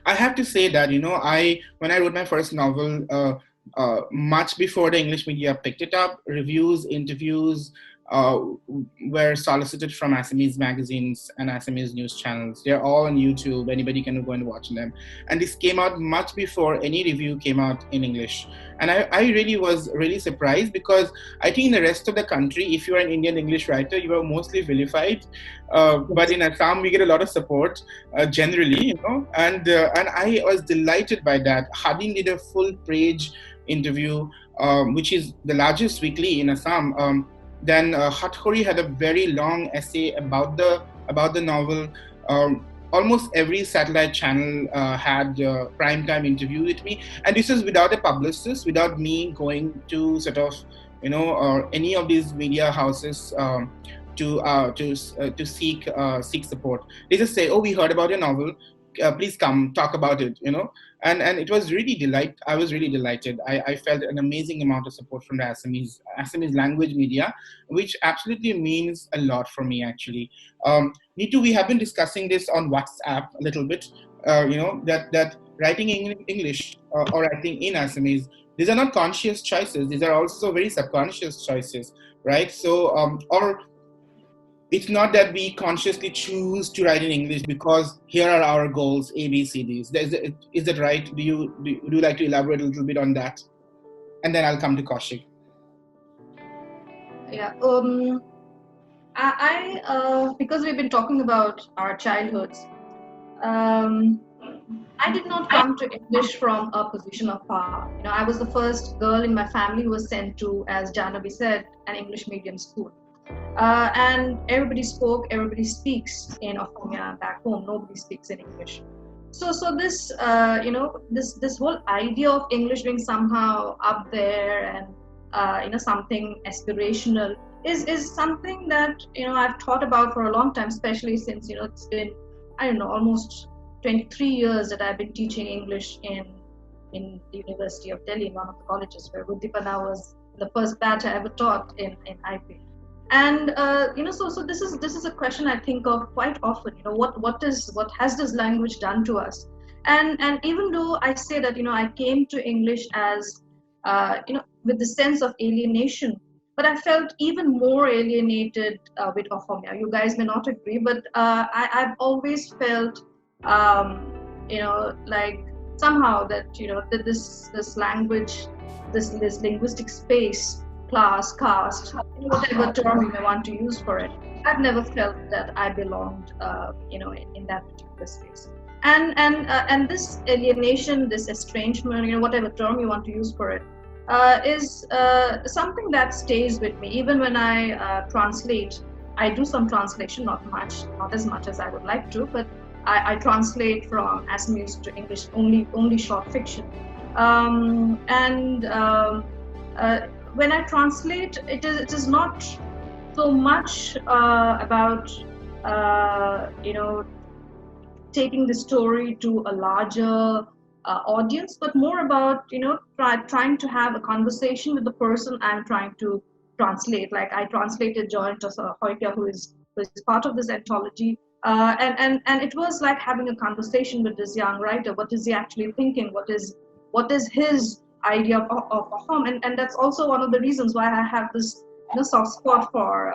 I have to say that, when I wrote my first novel, much before the English media picked it up, reviews, interviews were solicited from Assamese magazines and Assamese news channels. They're all on YouTube. Anybody can go and watch them. And this came out much before any review came out in English. And I really was really surprised because I think in the rest of the country, if you're an Indian English writer, you are mostly vilified. But in Assam, we get a lot of support generally, and I was delighted by that. Hadin did a full page interview, which is the largest weekly in Assam. Then Hathori had a very long essay about the novel. Almost every satellite channel had a primetime interview with me, and this is without a publicist, without me going to sort of any of these media houses to seek support. They just say, "Oh, we heard about your novel. Please come talk about it," And it was really I was really delighted. I felt an amazing amount of support from the Assamese language media, which absolutely means a lot for me actually. Nitoo, we have been discussing this on WhatsApp a little bit. That writing in English or writing in Assamese, these are not conscious choices. These are also very subconscious choices, right? So or it's not that we consciously choose to write in English because here are our goals, A, B, C, Ds. Is that right? Would you like to elaborate a little bit on that? And then I'll come to Kaushik. Yeah. Because we've been talking about our childhoods, I did not come to English from a position of power. I was the first girl in my family who was sent to, as Jahnavi said, an English medium school. And everybody speaks in Assam back home. Nobody speaks in English. So this, this whole idea of English being somehow up there and, something aspirational is something that, I've thought about for a long time, especially since, it's been, almost 23 years that I've been teaching English in the University of Delhi, in one of the colleges where Uddipana was the first batch I ever taught in IP. And so this is a question I think of quite often. What has this language done to us? And even though I say that I came to English as with the sense of alienation, but I felt even more alienated with Assam. You guys may not agree, but I've always felt like somehow that that this language, this linguistic space, class, caste, whatever term you may want to use for it, I've never felt that I belonged, in that particular space. And this alienation, this estrangement, whatever term you want to use for it, is something that stays with me. Even when I translate, I do some translation, not as much as I would like to, but I translate from Assamese to English, only short fiction. When I translate, it is not so much about taking the story to a larger audience, but more about trying to have a conversation with the person I'm trying to translate. Like I translated Joy Hoyka, who is part of this anthology, and it was like having a conversation with this young writer. What is he actually thinking? What is his idea of Assam? And that's also one of the reasons why I have this soft spot for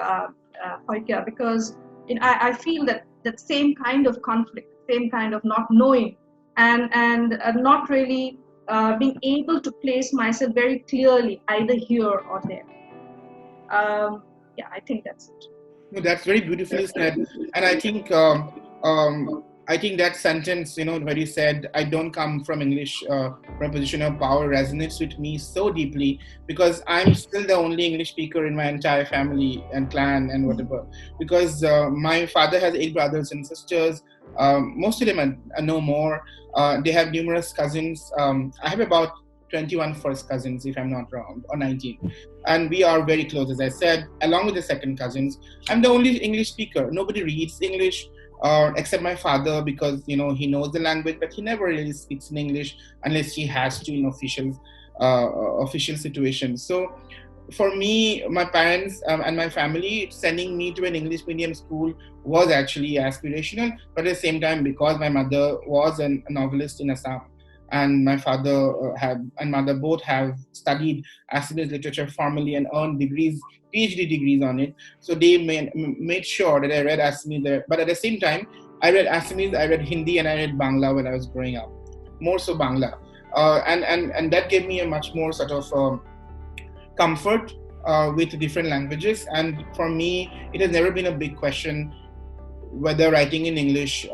Hoyka, because I feel that same kind of conflict, same kind of not knowing, and not really being able to place myself very clearly either here or there. I think that's it. No, that's very beautifully said, and I think that sentence, where you said, "I don't come from English from a position of power," resonates with me so deeply, because I'm still the only English speaker in my entire family and clan and whatever. Because my father has 8 brothers and sisters. Most of them are no more. They have numerous cousins. I have about 21 first cousins, if I'm not wrong, or 19. And we are very close, as I said, along with the second cousins. I'm the only English speaker. Nobody reads English except my father, because, he knows the language, but he never really speaks in English unless he has to in official situations. So for me, my parents and my family, sending me to an English medium school was actually aspirational, but at the same time, because my mother was a novelist in Assam, and my father and mother both have studied Assamese literature formally and earned PhD degrees on it. So they made sure that I read Assamese there. But at the same time, I read Assamese, I read Hindi, and I read Bangla when I was growing up. More so Bangla. And that gave me a much more sort of comfort with different languages. And for me, it has never been a big question whether writing in English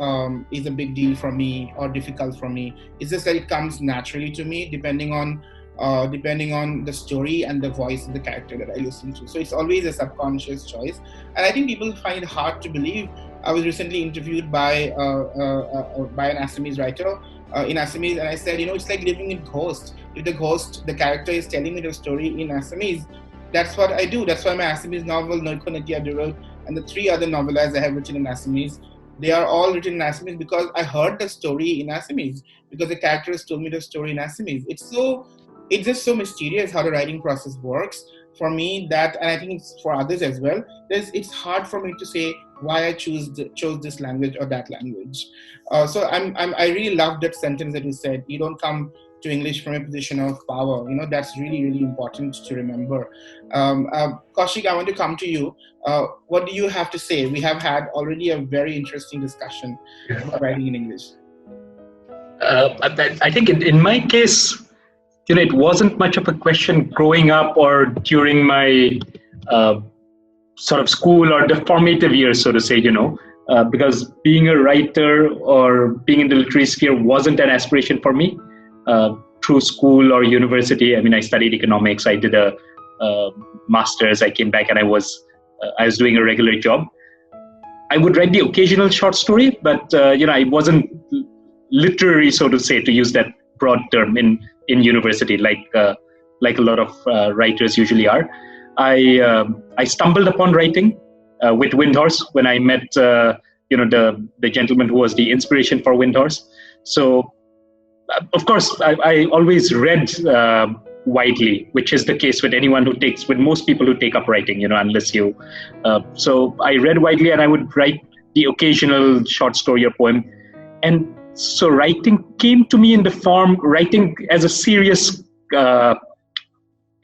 is a big deal for me or difficult for me. It's just that it comes naturally to me, depending on the story and the voice of the character that I listen to. So it's always a subconscious choice. And I think people find it hard to believe. I was recently interviewed by an Assamese writer in Assamese, and I said, it's like living in Ghost. If the character is telling me the story in Assamese, that's what I do. That's why my Assamese novel, Noiko Natia Durod, and the 3 other novellas I have written in Assamese, they are all written in Assamese because I heard the story in Assamese, because the characters told me the story in Assamese. It's just so mysterious how the writing process works for me, that, and I think it's for others as well. It's hard for me to say why I chose this language or that language. So I really love that sentence that you said. You don't come to English from a position of power. That's really, really important to remember. Kaushik, I want to come to you. What do you have to say? We have had already a very interesting discussion about writing in English. I think in my case, it wasn't much of a question growing up or during my sort of school or the formative years, so to say, because being a writer or being in the literary sphere wasn't an aspiration for me through school or university. I mean, I studied economics. I did a master's. I came back and I was doing a regular job. I would write the occasional short story, but I wasn't literary, so to say, to use that broad term in university, like a lot of writers usually are. I stumbled upon writing with Windhorse when I met the gentleman who was the inspiration for Windhorse. So, of course, I always read widely, which is the case with most people who take up writing, unless you. So I read widely, and I would write the occasional short story or poem. And so writing came to me in the form, writing as a serious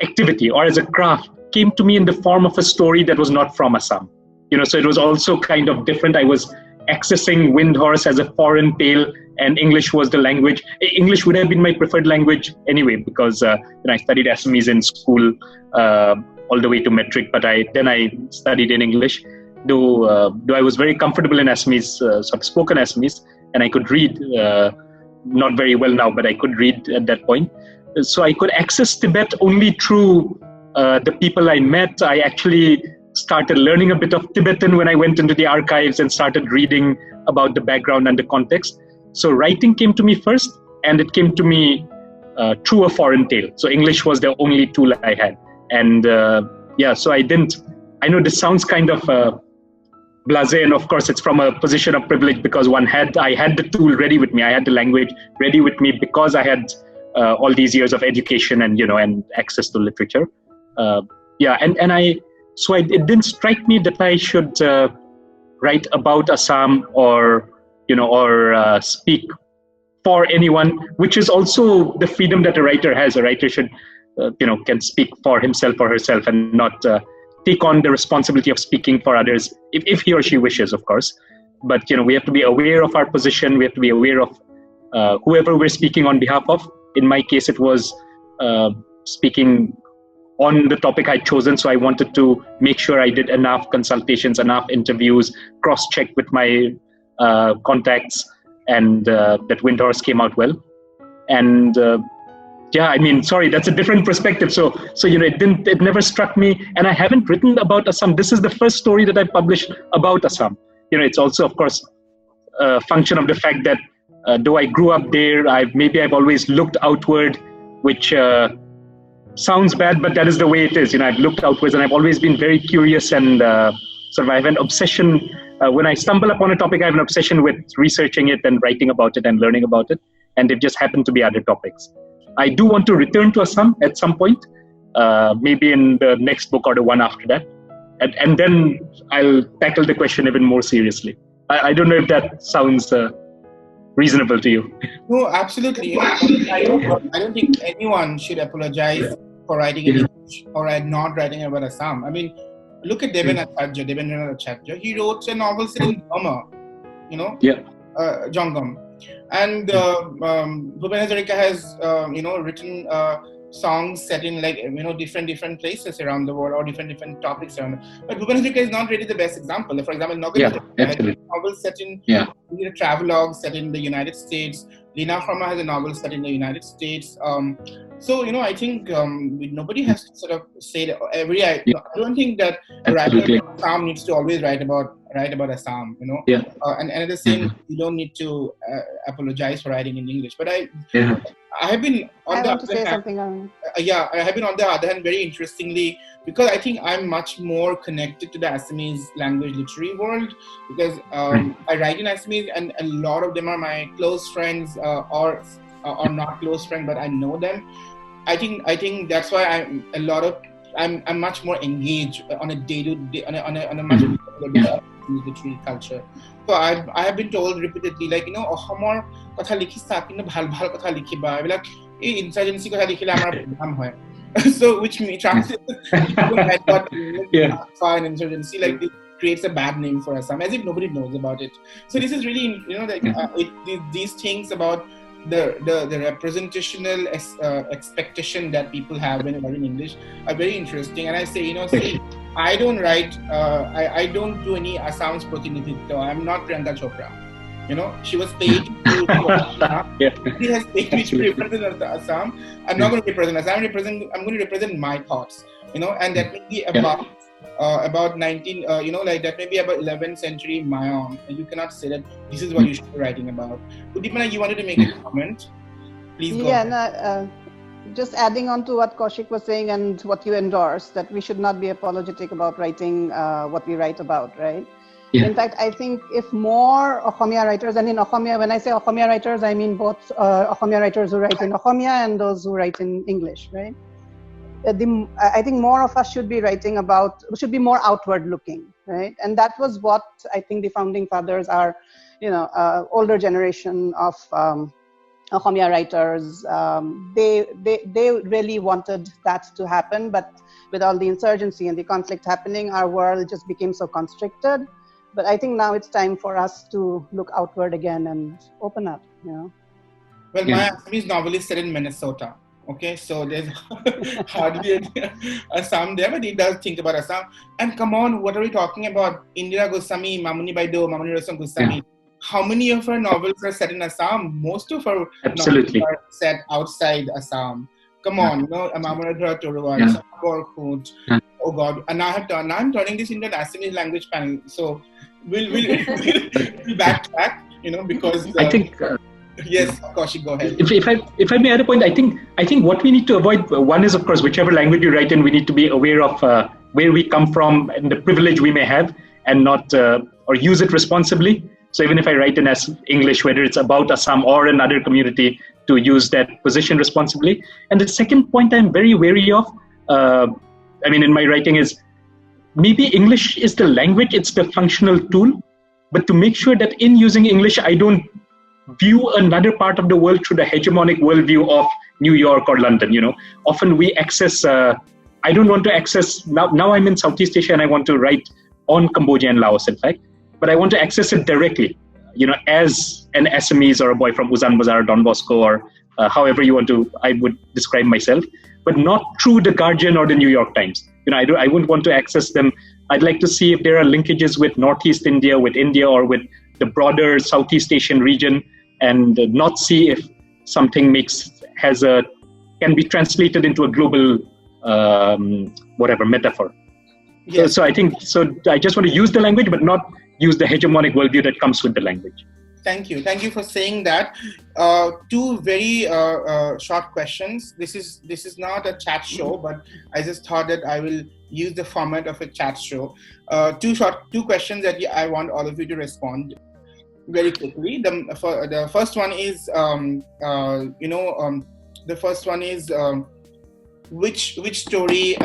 activity or as a craft, came to me in the form of a story that was not from Assam. So it was also kind of different. I was accessing Windhorse as a foreign tale, and English was the language. English would have been my preferred language anyway, because I studied Assamese in school all the way to metric, but I studied in English, though I was very comfortable in Assamese, sort of spoken Assamese, and I could read, not very well now, but I could read at that point. So I could access Tibet only through the people I met. I actually started learning a bit of Tibetan when I went into the archives and started reading about the background and the context. So writing came to me first, and it came to me through a foreign tale. So English was the only tool I had. And so I know this sounds kind of blasé, and of course it's from a position of privilege, because I had the tool ready with me. I had the language ready with me because I had all these years of education and access to literature. It didn't strike me that I should write about Assam or speak for anyone, which is also the freedom that a writer has. A writer should, can speak for himself or herself and not take on the responsibility of speaking for others if he or she wishes, of course. But, we have to be aware of our position. We have to be aware of whoever we're speaking on behalf of. In my case, it was speaking on the topic I'd chosen. So I wanted to make sure I did enough consultations, enough interviews, cross-check with my contacts, and that Windhorse came out well. And sorry, that's a different perspective. So it never struck me. And I haven't written about Assam. This is the first story that I published about Assam. It's also, of course, a function of the fact that though I grew up there, I've always looked outward, which sounds bad, but that is the way it is. I've looked outwards, and I've always been very curious, and sort of I have an obsession. When I stumble upon a topic, I have an obsession with researching it and writing about it and learning about it. And it just happened to be other topics. I do want to return to Assam at some point, maybe in the next book or the one after that. And then I'll tackle the question even more seriously. I don't know if that sounds reasonable to you. No, absolutely. I don't think anyone should apologize for writing in English or not writing about Assam. I mean, look at Devendra Acharya. He wrote a novel set in Burma, Jongam. And Bhupen Hazarika has, written songs set in different places around the world, or different topics around. But Bhupen Hazarika is not really the best example. For example, Nogal has a novel set in a travelogue set in the United States. Lina Kharma has a novel set in the United States. I think nobody has to sort of say that I don't think that a writer from Assam needs to always write about Assam, and at the same, you don't need to apologize for writing in English. But I have been on the other hand, I have been on the other hand, very interestingly, because I think I'm much more connected to the Assamese language literary world, because I write in Assamese, and a lot of them are my close friends, or not close friends, but I know them. I think that's why I'm much more engaged on a day-to-day, on a much more literary culture. So I have been told repeatedly, Ohomor kotha likhisa kintu bhal kotha likhiba, like insurgency kotha likhile amar program hoy. So which means translates fine insurgency, like it creates a bad name for Assam, as if nobody knows about it. So this is really, these things about the representational expectation that people have when writing English are very interesting. And I say, see, I don't write, I don't do any Assam's Pratinidhitva. I'm not Priyanka Chopra. She was paid to She has paid me to represent Assam. I'm not going to represent Assam. I'm going to represent my thoughts. And that may be about 19, that may be about 11th century Mayon. And you cannot say that this is what you should be writing about. Uddipana, you wanted to make a comment? Please go ahead. Just adding on to what Kaushik was saying and what you endorsed, that we should not be apologetic about writing what we write about, right? Yeah. In fact, I think if more Assamese writers, and in Assamese, when I say Assamese writers, I mean both Assamese writers who write in Assamese and those who write in English, right? I think more of us should be writing about, should be more outward looking, right? And that was what I think the founding fathers are, older generation of Assamese writers, they really wanted that to happen. But with all the insurgency and the conflict happening, our world just became so constricted. But I think now it's time for us to look outward again and open up, Well, my Assamese novel is set in Minnesota. Okay, so there's hardly Assam there, but he does think about Assam. And come on, what are we talking about? Indira Goswami, Mamuni Baido, Mamuni Rosam Goswami. Yeah. How many of her novels are set in Assam? Most of her novels are set outside Assam. Come on, Amamuradhara Toruwa, Gorkut. Oh God! And now I'm turning this into an Assamese language panel. So we'll backtrack, because I think. Yes, Kaushik, go ahead. If I may add a point, I think what we need to avoid, one is, of course, whichever language you write in, we need to be aware of where we come from and the privilege we may have, and not or use it responsibly. So even if I write in English, whether it's about Assam or another community, to use that position responsibly. And the second point I'm very wary of, in my writing, is maybe English is the language, it's the functional tool, but to make sure that in using English, I don't view another part of the world through the hegemonic worldview of New York or London. Often we access, I don't want to access, now I'm in Southeast Asia and I want to write on Cambodia and Laos, in fact, but I want to access it directly, as an Assamese or a boy from Uzan Bazaar, Don Bosco, or however I would describe myself, but not through the Guardian or the New York Times. I wouldn't want to access them. I'd like to see if there are linkages with Northeast India, or with the broader Southeast Asian region, and not see if something can be translated into a global metaphor. Yes. So I just want to use the language, but not use the hegemonic worldview that comes with the language. Thank you for saying that. Two very short questions. This is not a chat show, but I just thought that I will use the format of a chat show. Two questions that I want all of you to respond very quickly. The first one is, which story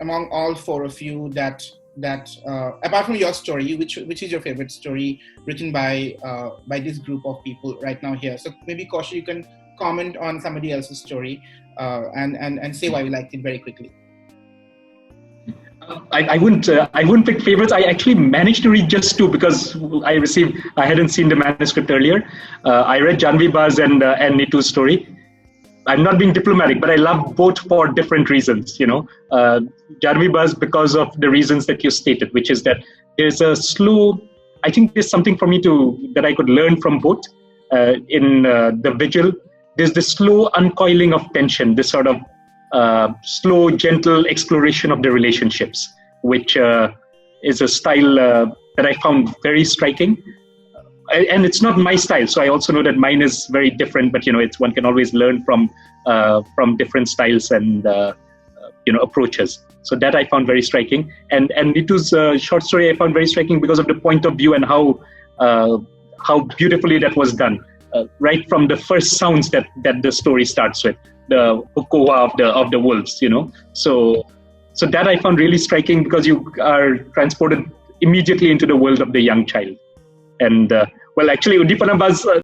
among all four of you that apart from your story, which is your favorite story written by this group of people right now here? So maybe Kaushik, you can comment on somebody else's story and say why you liked it very quickly. I wouldn't pick favorites. I actually managed to read just two because I hadn't seen the manuscript earlier. I read Jahnavi Buzz and Nitoo's story. I'm not being diplomatic, but I love both for different reasons. Jahnavi Buzz because of the reasons that you stated, which is that there's a slow. I think there's something for me that I could learn from both. In the Vigil, there's the slow uncoiling of tension. This sort of slow, gentle exploration of the relationships, which is a style that I found very striking. And it's not my style, so I also know that mine is very different. But one can always learn from different styles and approaches. So that I found very striking. And Nitoo's short story I found very striking because of the point of view and how beautifully that was done. Right from the first sounds that the story starts with, the hukoa of the wolves, So that I found really striking because you are transported immediately into the world of the young child. And actually, Uddipana Buzz